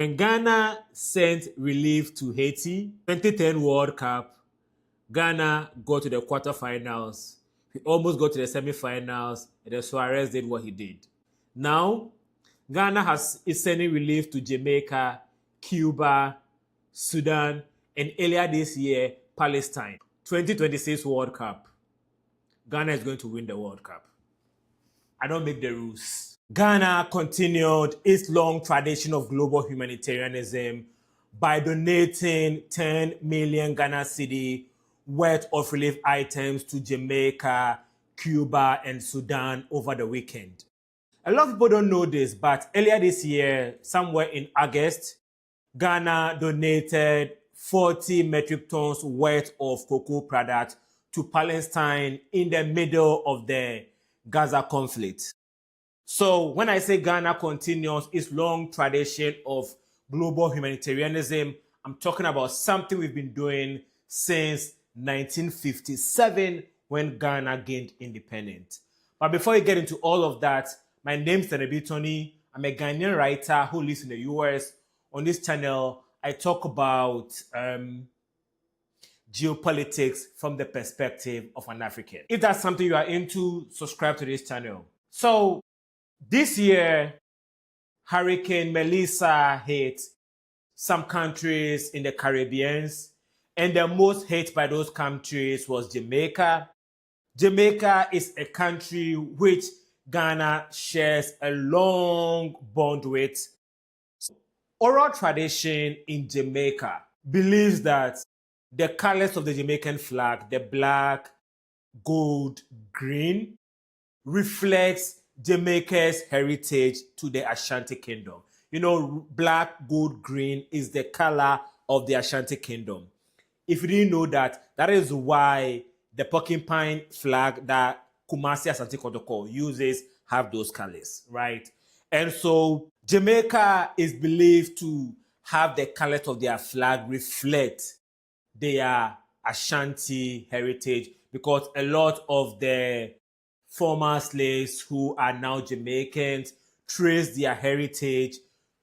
When Ghana sent relief to Haiti, 2010 World Cup, Ghana got to the quarterfinals. We almost got to the semifinals, and then Suarez did what he did. Now, Ghana is sending relief to Jamaica, Cuba, Sudan, and earlier this year, Palestine. 2026 World Cup. Ghana is going to win the World Cup. I don't make the rules. Ghana continued its long tradition of global humanitarianism by donating 10 million Ghana cedi worth of relief items to Jamaica, Cuba, and Sudan over the weekend. A lot of people don't know this, but earlier this year, somewhere in August, Ghana donated 40 metric tons worth of cocoa products to Palestine in the middle of the Gaza conflict. So when I say Ghana continues its long tradition of global humanitarianism, I'm talking about something we've been doing since 1957 when Ghana gained independence. But before we get into all of that, my name is Tenebi Tony. I'm a Ghanaian writer who lives in the US. On this channel, I talk about geopolitics from the perspective of an African. If that's something you are into, subscribe to this channel. So this year, Hurricane Melissa hit some countries in the Caribbean, and the most hit by those countries was Jamaica. Jamaica is a country which Ghana shares a long bond with. Oral tradition in Jamaica believes that the colors of the Jamaican flag, the black, gold, green, reflects Jamaica's heritage to the Ashanti Kingdom. You know, black, gold, green is the color of the Ashanti Kingdom. If you didn't know that, that is why the porcupine flag that Kumasi Ashanti Kotoko uses have those colors, right? And so Jamaica is believed to have the colors of their flag reflect their Ashanti heritage, because a lot of the former slaves who are now Jamaicans trace their heritage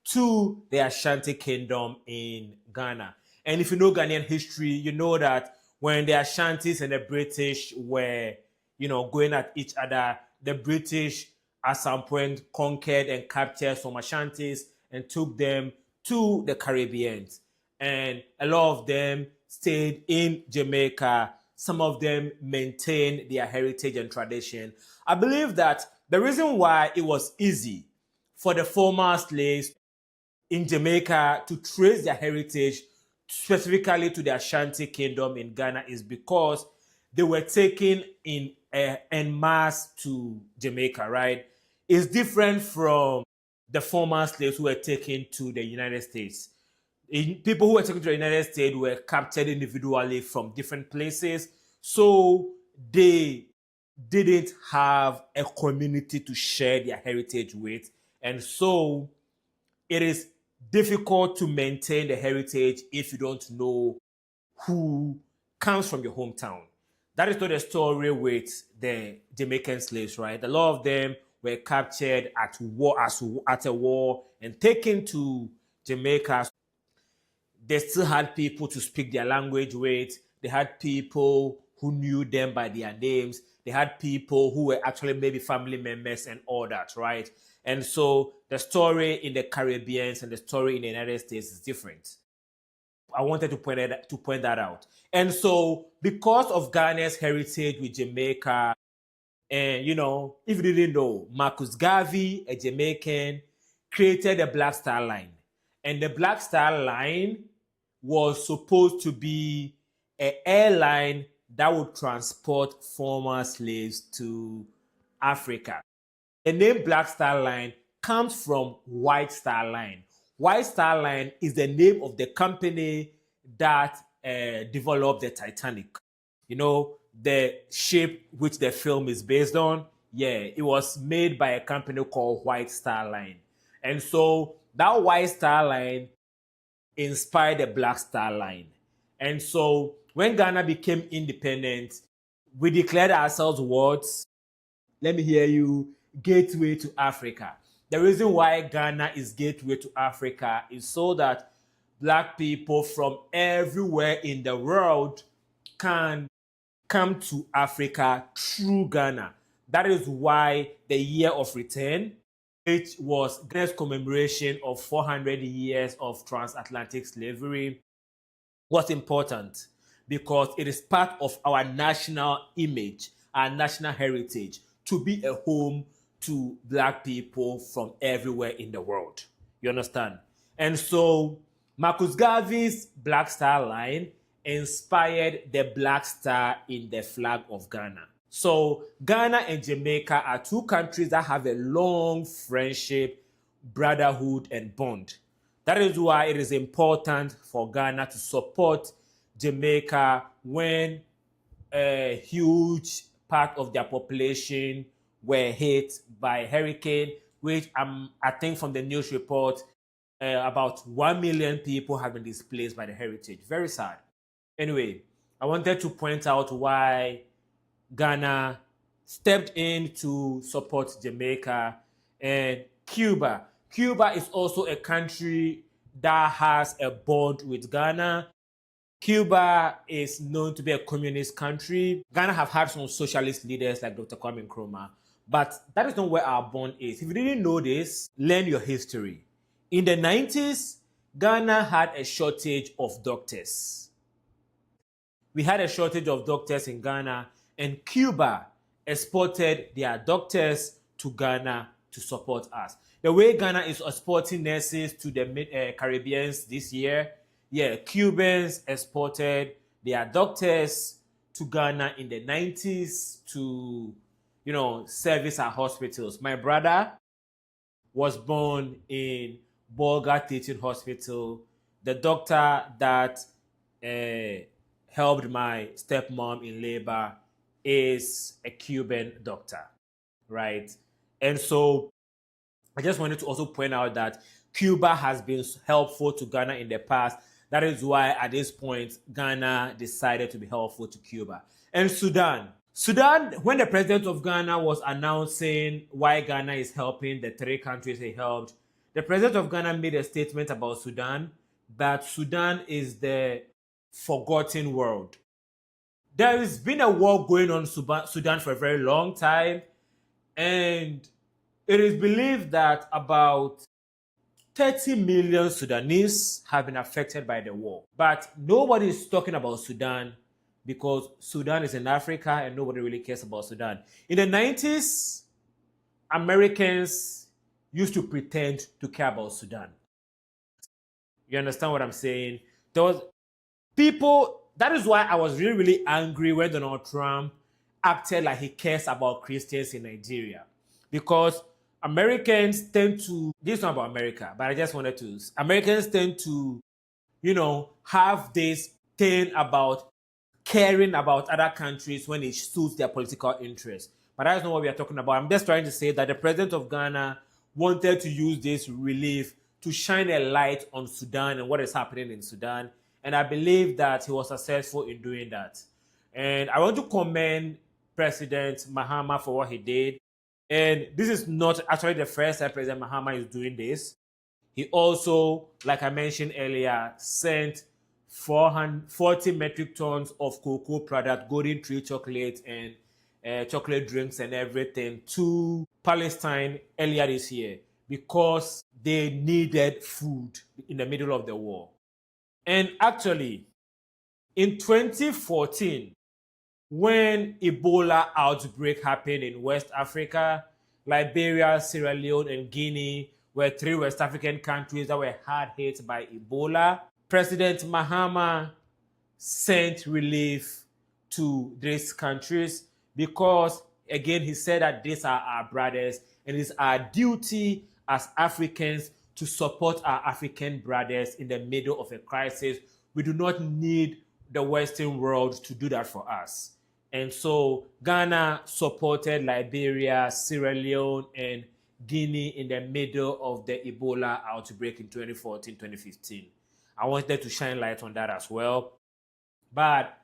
to the Ashanti Kingdom in Ghana. And if you know Ghanaian history, you know that when the Ashantis and the British were, going at each other, the British at some point conquered and captured some Ashantis and took them to the Caribbean. And a lot of them stayed in Jamaica. Some of them maintained their heritage and tradition. I believe that the reason why it was easy for the former slaves in Jamaica to trace their heritage specifically to the Ashanti Kingdom in Ghana is because they were taken en masse to Jamaica, right? It's different from the former slaves who were taken to the United States. People who were taken to the United States were captured individually from different places, so they didn't have a community to share their heritage with, and so it is difficult to maintain the heritage if you don't know who comes from your hometown. That is not the story with the Jamaican slaves, right? A lot of them were captured at a war and taken to Jamaica. They still had people to speak their language with. They had people who knew them by their names. They had people who were actually maybe family members and all that, right? And so the story in the Caribbean and the story in the United States is different. I wanted to point that out. And so because of Ghana's heritage with Jamaica, and if you didn't know, Marcus Garvey, a Jamaican, created the Black Star Line. And the Black Star Line was supposed to be an airline that would transport former slaves to Africa. The name Black Star Line comes from White Star Line. White Star Line is the name of the company that developed the Titanic. The ship which the film is based on, it was made by a company called White Star Line. And so that White Star Line inspired the Black Star Line. And so when Ghana became independent, we declared ourselves what? Let me hear you. Gateway to Africa. The reason why Ghana is gateway to Africa is so that black people from everywhere in the world can come to Africa through Ghana. That is why the year of return, which was Ghana's commemoration of 400 years of transatlantic slavery, was important because it is part of our national image, our national heritage, to be a home to black people from everywhere in the world. You understand? And so Marcus Garvey's Black Star line inspired the black star in the flag of Ghana. So Ghana and Jamaica are two countries that have a long friendship, brotherhood, and bond. That is why it is important for Ghana to support Jamaica when a huge part of their population were hit by a hurricane, which I think from the news report, about 1 million people have been displaced by the hurricane. Very sad. Anyway, I wanted to point out why Ghana stepped in to support Jamaica and Cuba. Cuba is also a country that has a bond with Ghana. Cuba is known to be a communist country. Ghana have had some socialist leaders like Dr. Kwame Nkrumah, but that is not where our bond is. If you didn't know this, learn your history. In the 90s, Ghana had a shortage of doctors. We had a shortage of doctors in Ghana, and Cuba exported their doctors to Ghana to support us. The way Ghana is exporting nurses to the Caribbeans this year, Cubans exported their doctors to Ghana in the 90s to, service our hospitals. My brother was born in Bolga Teaching Hospital. The doctor that helped my stepmom in labor is a Cuban doctor, right? And so I just wanted to also point out that Cuba has been helpful to Ghana in the past. That is why at this point, Ghana decided to be helpful to Cuba. And Sudan. Sudan, when the president of Ghana was announcing why Ghana is helping the three countries he helped, the president of Ghana made a statement about Sudan, that Sudan is the forgotten world. There has been a war going on in Sudan for a very long time, and it is believed that about 30 million Sudanese have been affected by the war. But nobody is talking about Sudan because Sudan is in Africa and nobody really cares about Sudan. In the 90s, Americans used to pretend to care about Sudan. You understand what I'm saying? There was people, that is why I was really, really angry when Donald Trump acted like he cares about Christians in Nigeria. Because Americans tend to, this is not about America, but I just wanted to, Americans tend to, have this thing about caring about other countries when it suits their political interests. But that's not what we are talking about. I'm just trying to say that the president of Ghana wanted to use this relief to shine a light on Sudan and what is happening in Sudan. And I believe that he was successful in doing that. And I want to commend President Mahama for what he did. And this is not actually the first time President Mahama is doing this. He also, like I mentioned earlier, sent 40 metric tons of cocoa product, golden tree chocolate, and chocolate drinks and everything to Palestine earlier this year because they needed food in the middle of the war. And actually, in 2014, when Ebola outbreak happened in West Africa, Liberia, Sierra Leone, and Guinea were three West African countries that were hard hit by Ebola. President Mahama sent relief to these countries because, again, he said that these are our brothers and it is our duty as Africans to support our African brothers in the middle of a crisis. We do not need the Western world to do that for us. And so Ghana supported Liberia, Sierra Leone, and Guinea in the middle of the Ebola outbreak in 2014-2015. I wanted to shine light on that as well. But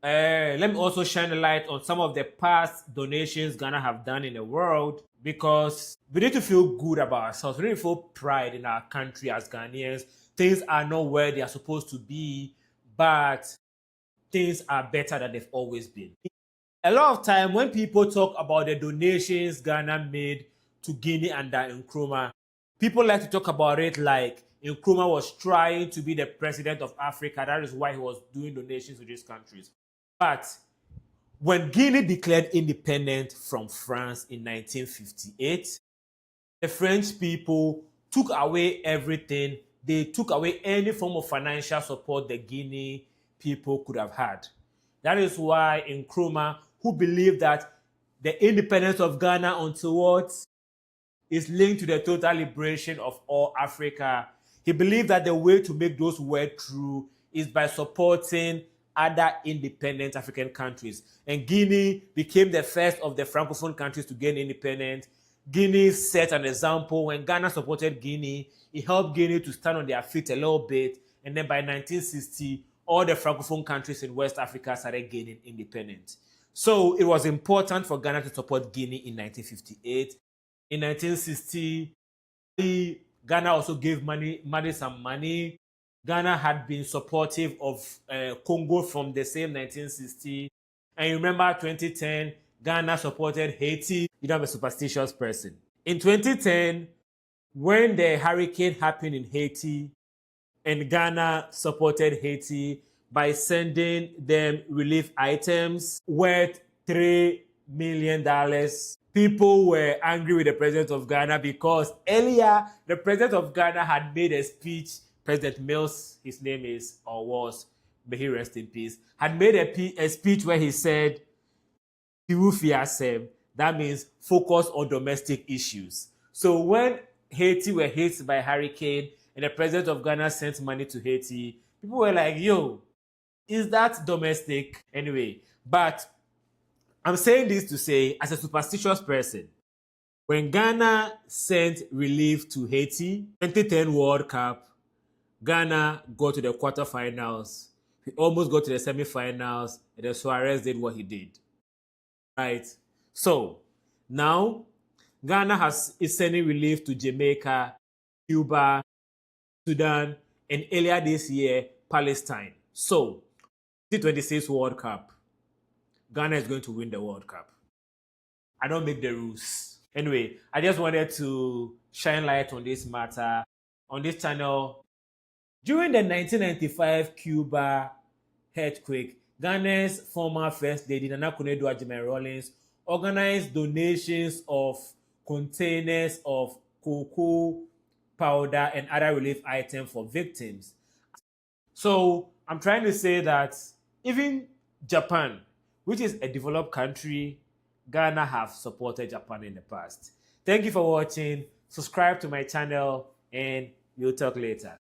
Let me also shine a light on some of the past donations Ghana have done in the world, because we need to feel good about ourselves. We need to feel pride in our country as Ghanaians. Things are not where they are supposed to be, but things are better than they've always been. A lot of time when people talk about the donations Ghana made to Guinea under Nkrumah, people like to talk about it like Nkrumah was trying to be the president of Africa. That is why he was doing donations to these countries. But when Guinea declared independent from France in 1958, the French people took away everything. They took away any form of financial support the Guinea people could have had. That is why Nkrumah, who believed that the independence of Ghana untold is linked to the total liberation of all Africa, he believed that the way to make those words true is by supporting other independent African countries. And Guinea became the first of the Francophone countries to gain independence. Guinea set an example. When Ghana supported Guinea, it helped Guinea to stand on their feet a little bit. And then by 1960, all the Francophone countries in West Africa started gaining independence. So it was important for Ghana to support Guinea in 1958. In 1960, Ghana also gave Mali some money. Ghana had been supportive of Congo from the same 1960. And you remember 2010, Ghana supported Haiti. You know, I'm a superstitious person. In 2010, when the hurricane happened in Haiti, and Ghana supported Haiti by sending them relief items worth $3 million. People were angry with the president of Ghana because earlier the president of Ghana had made a speech. President Mills, his name is or was, may he rest in peace, had made a speech where he said, that means focus on domestic issues. So when Haiti were hit by a hurricane and the president of Ghana sent money to Haiti, people were like, yo, is that domestic? Anyway, but I'm saying this to say, as a superstitious person, when Ghana sent relief to Haiti, 2010 World Cup, Ghana got to the quarterfinals. We almost got to the semifinals, and then Suarez did what he did. Right? So, now, Ghana is sending relief to Jamaica, Cuba, Sudan, and earlier this year, Palestine. So, 2026 World Cup, Ghana is going to win the World Cup. I don't make the rules. Anyway, I just wanted to shine light on this matter on this channel. During the 1995 Cuba earthquake, Ghana's former First Lady Nana Akufo-Addo Rawlings organized donations of containers of cocoa powder and other relief items for victims. So I'm trying to say that even Japan, which is a developed country, Ghana have supported Japan in the past. Thank you for watching. Subscribe to my channel and we'll talk later.